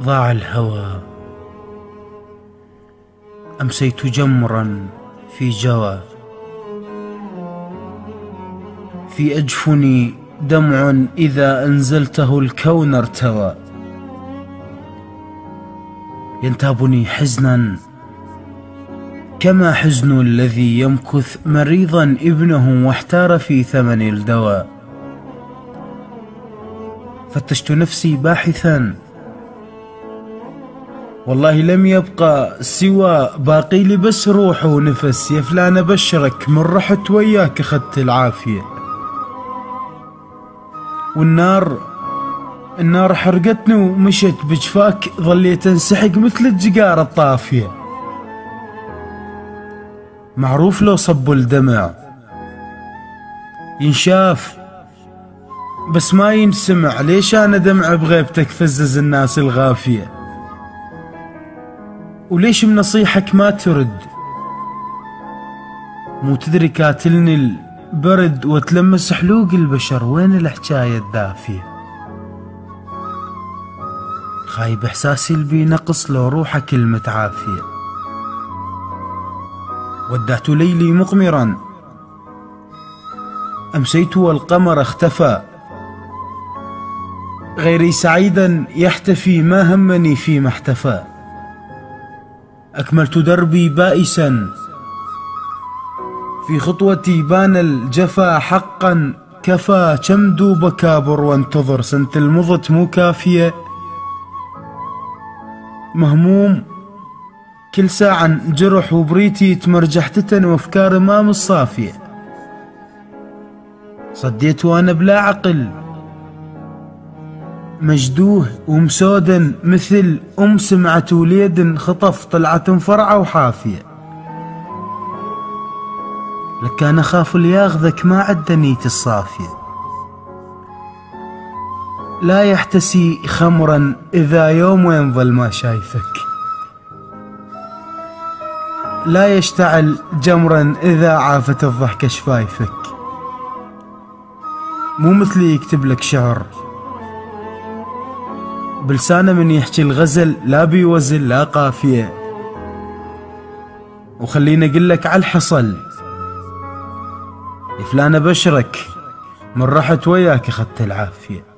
ضاع الهوى، أمسيت جمرا في جوى، في أجفني دمع إذا أنزلته الكون ارتوى، ينتابني حزنا كما حزن الذي يمكث مريضا ابنه واحتار في ثمن الدواء. فتشت نفسي باحثا، والله لم يبقى سوى باقي لي بس روح ونفس. يا فلان ابشرك من رحت وياك اخذت العافية، والنار حرقتني ومشت بجفاك، ظليت انسحق مثل الجقار الطافية. معروف لو صبوا الدمع ينشاف بس ما ينسمع، ليش انا دمع بغيبتك فزز الناس الغافية؟ وليش بنصيحك ما ترد؟ مو تدري كاتلني البرد وتلمس حلوق البشر، وين الحجاية الدافية؟ خايب احساسي البي نقص لو روحك المتعافية. ودعت ليلي مقمرا، امسيت والقمر اختفى، غيري سعيدا يحتفي ما همني فيما احتفى. أكملت دربي بائسا، في خطوتي بان الجفا حقا كفى. كم دوب كابر وانتظر سنة المضت مو كافية، مهموم كل ساعة جرح وبريتي تمرجح تتن وافكار ما مصافية. صديت وانا بلا عقل مجدوه ومسودا مثل سمعت وليد خطف طلعت مفرعة وحافية. لك انا خاف لياخذك ما عد نيتي الصافية، لا يحتسي خمرا اذا يوم ينظل ما شايفك، لا يشتعل جمرا اذا عافت الضحكة شفايفك. مو مثلي يكتب لك شعر بلسانه من يحكي الغزل، لا بيوزل لا قافية. وخليني اقول لك على الحصل، يا فلان ابشرك من رحت وياك اخذت العافية.